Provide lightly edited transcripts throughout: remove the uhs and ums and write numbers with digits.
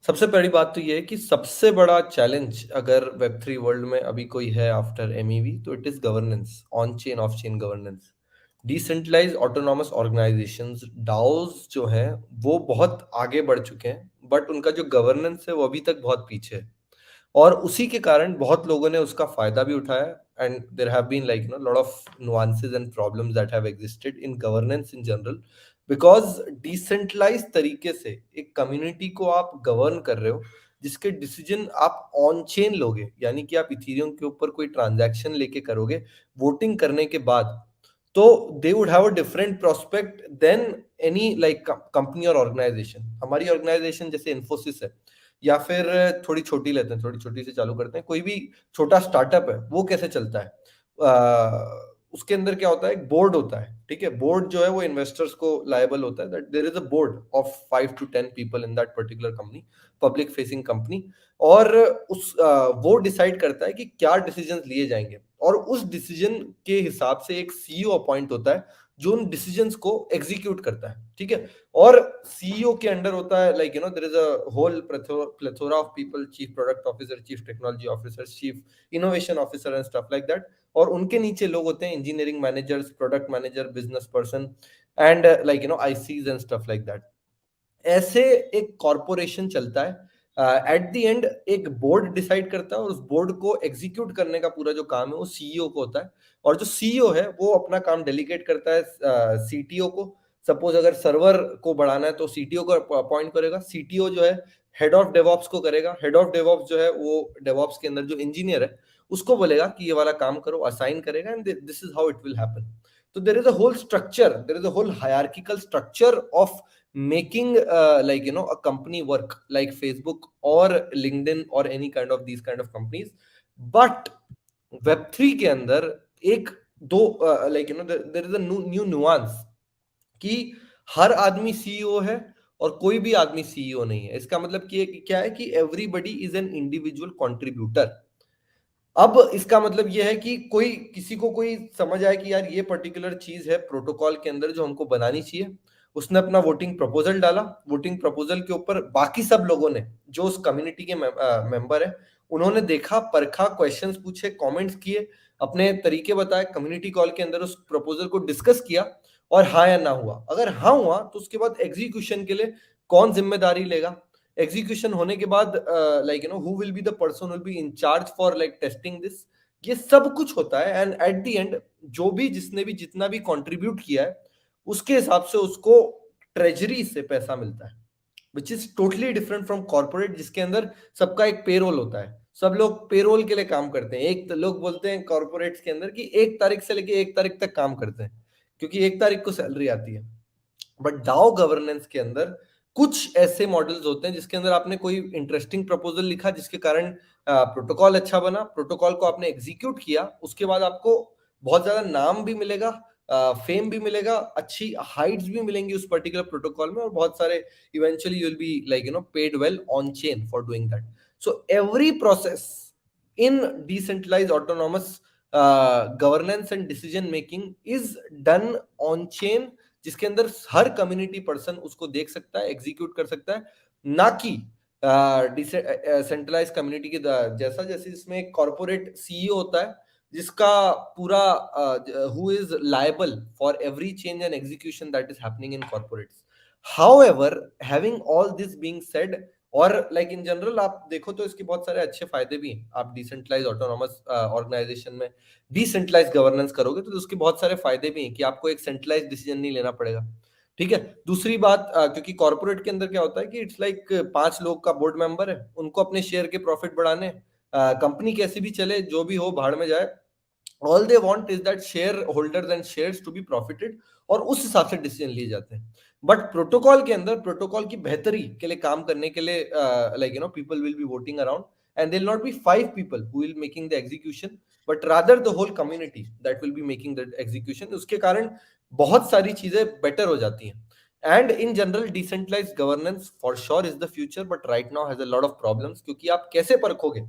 सबसे पहली बात तो ये है कि सबसे बड़ा चैलेंज अगर वेब थ्री वर्ल्ड में अभी कोई है आफ्टर एमईवी, तो it is governance, on chain off chain governance. Decentralise autonomous organisations, DAOs जो हैं वो बहुत आगे बढ़ चुके हैं, बट उनका जो गवर्नेंस है वो अभी तक बहुत पीछे है। और उसी के कारण बहुत लोगों ने उसका फायदा भी उठाया, and there have been like lot of nuances and problems that have existed in governance in general, because decentralise तरीके से एक कम्युनिटी को आप गवर्न कर रहे हो, जिसके डिसीजन आप ऑन चेन लोगे, यानी कि आप इथेरियम के ऊपर कोई ट्रांजैक्शन लेके करोगे वोटिंग करने के बाद, तो they would have a different prospect than any like company और ऑर्गेनाइजेशन। हमारी ऑर्गेनाइजेशन जैसे इन्फोसिस है, या फिर थोड़ी छोटी लेते हैं, थोड़ी छोटी से चालू करते हैं, कोई भी छोटा स्टार्टअप है वो कैसे चलता है? उसके अंदर क्या होता है, एक बोर्ड होता है, ठीक है। बोर्ड जो है वो इन्वेस्टर्स को लायबल होता है, that there is a board of 5 to 10 people in that particular company, public facing company. और वो डिसाइड करता है कि क्या डिसीजन लिए जाएंगे, और उस डिसीजन के हिसाब से एक सीईओ अपॉइंट होता है जो उन डिसीजंस को एग्जीक्यूट करता है, ठीक है। और सीईओ के अंडर होता है like there is a whole plethora of people, chief product officer, chief technology officer, chief innovation officer and stuff like that. और उनके नीचे लोग होते हैं engineering managers, product manager, business person, and ICs and stuff like that. ऐसे एक corporation चलता है। एट द एंड एक बोर्ड डिसाइड करता है, और उस बोर्ड को एग्जीक्यूट करने का पूरा जो काम है वो सीईओ को होता है। और जो सीईओ है वो अपना काम डेलीगेट करता है सीटीओ को। सपोज अगर सर्वर को बढ़ाना है तो सीटीओ को अपॉइंट करेगा, सीटीओ जो है हेड ऑफ डेवॉप्स को करेगा, हेड ऑफ डेवॉप्स जो है वो डेवॉप्स के अंदर जो इंजीनियर है उसको बोलेगा कि ये वाला काम करो, असाइन करेगा, and this is how it will happen. तो there is a whole structure, there is a whole hierarchical structure of making a company work like Facebook or LinkedIn or any kind of these kind of companies. But Web3 के अंदर एक दो there is a new nuance कि हर आदमी CEO है और कोई भी आदमी सीईओ नहीं है। इसका मतलब कि क्या है कि everybody is an individual contributor. अब इसका मतलब यह है कि कोई किसी को कोई समझ आए कि यार ये पर्टिकुलर चीज है प्रोटोकॉल के अंदर जो हमको बनानी चाहिए, उसने अपना वोटिंग प्रपोजल डाला, वोटिंग प्रपोजल के ऊपर बाकी सब लोगों ने जो उस कम्युनिटी के मेंबर है उन्होंने देखा, परखा, क्वेश्चंस पूछे, कमेंट्स किए, अपने तरीके बताए, कम्युनिटी कॉल के अंदर उस प्रपोजल को डिस्कस किया, और हाँ या ना हुआ। अगर हाँ हुआ तो उसके बाद एग्जीक्यूशन के लिए कौन जिम्मेदारी लेगा, एग्जीक्यूशन होने के बाद who will be the person will be in charge for like testing this, ये सब कुछ होता है। एंड एट द एंड जो भी जिसने भी जितना भी कंट्रीब्यूट किया है उसके हिसाब से उसको ट्रेजरी से पैसा मिलता है, which is totally different from corporate, जिसके अंदर सबका एक पेरोल होता है, सब लोग पेरोल के लिए काम करते हैं। एक तो लोग बोलते हैं कॉर्पोरेट्स के अंदर कि 1 तारीख से लेके 1 तारीख तक काम करते हैं, क्योंकि 1 तारीख को सैलरी आती है। बट डाओ गवर्नेंस के अंदर कुछ ऐसे मॉडल्स होते हैं जिसके अंदर आपने कोई इंटरेस्टिंग प्रपोजल लिखा जिसके कारण प्रोटोकॉल अच्छा बना, प्रोटोकॉल को आपने एग्जीक्यूट किया, उसके बाद आपको बहुत ज्यादा नाम भी मिलेगा, फेम भी मिलेगा, अच्छी हाइट्स भी मिलेंगी उस पर्टिकुलर प्रोटोकॉल में, और बहुत सारे eventually you will be paid well on chain for doing that. So every process in decentralise autonomous governance and decision making is done on chain, जिसके अंदर हर कम्युनिटी पर्सन उसको देख सकता है, एग्जीक्यूट कर सकता है, ना कि सेंट्रलाइज कम्युनिटी के जैसा, जैसे इसमें एक कॉर्पोरेट सीईओ होता है जिसका पूरा who is liable for every change and execution that is happening in corporates. However, having all this being said, और लाइक इन जनरल आप देखो तो इसके बहुत सारे अच्छे फायदे भी हैं। आप डिसेंट्रलाइज ऑटोनॉमस ऑर्गेनाइजेशन में डिसेंट्रलाइज गवर्नेंस करोगे तो उसके बहुत सारे फायदे भी हैं कि आपको एक सेंट्रलाइज डिसीजन नहीं लेना पड़ेगा, ठीक है। दूसरी बात, क्योंकि कॉर्पोरेट के अंदर क्या होता है कि इट्स लाइक 5 लोग का बोर्ड मेंबर है, उनको अपने शेयर के प्रॉफिट बढ़ाने, कंपनी कैसी भी चले, जो भी हो भाड़ में जाए, all they want is that shareholders and shares to be profited, और उस हिसाब से डिसीजन लिए जाते हैं। बट प्रोटोकॉल के अंदर प्रोटोकॉल की बेहतरी के लिए काम करने के लिए people will be voting around, and there not be 5 people who will making the execution, but rather the whole community that will be making the execution। उसके कारण बहुत सारी चीजें बेटर हो जाती हैं। And in general decentralise governance for sure is the future, but right now has a lot of problems, क्योंकि आप कैसे परखोगे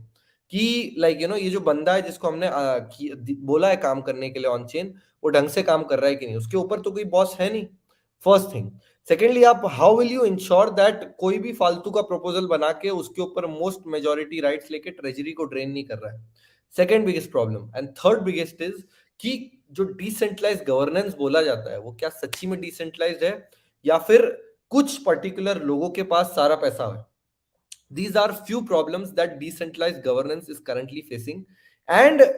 कि ये जो बंदा है जिसको हमने बोला है काम करने के लिए ऑन चेन, वो ढंग से काम कर रहा है कि नहीं, उसके ऊपर तो कोई बॉस है नहीं, फर्स्ट थिंग। सेकेंडली, आप how will you ensure that कोई भी फालतू का प्रपोजल बना के उसके ऊपर मोस्ट मेजोरिटी राइट्स लेके ट्रेजरी को ड्रेन नहीं कर रहा है. Second biggest problem. And third biggest is कि जो डिसेंट्रलाइज गवर्नेंस बोला जाता है वो क्या सच्ची में डिसेंट्रलाइज्ड है या फिर कुछ पर्टिकुलर लोगों के पास सारा पैसा है. These are few problems that decentralized governance is currently facing. And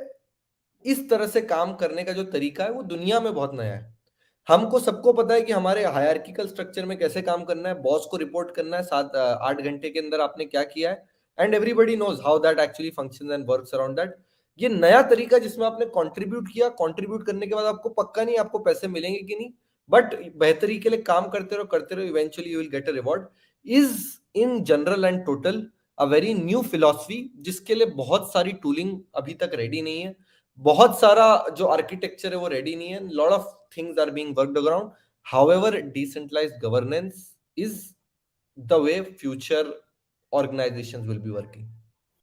इस तरह से काम करने का जो तरीका है वो दुनिया में बहुत नया है. हमको सबको पता है कि हमारे हायरार्किकल स्ट्रक्चर में कैसे काम करना है. बॉस को रिपोर्ट करना है 8 घंटे के अंदर आपने क्या किया है. And everybody knows how that actually functions and works around that. ये नया तरीका जिसमें आपने कंट्रीब्यूट किया, कंट्रीब्यूट करने के बाद आपको पक्का नहीं आपको पैसे मिलेंगे कि नहीं, बट बेहतरी के लिए काम करते रहो, eventually you will get a reward, is in general and total a very new philosophy जिसके लिए बहुत सारी टूलिंग अभी तक रेडी नहीं है. बहुत सारा जो आर्किटेक्चर है वो रेडी नहीं है. Lot of things are being worked around. However, decentralized governance is the way future organizations will be working.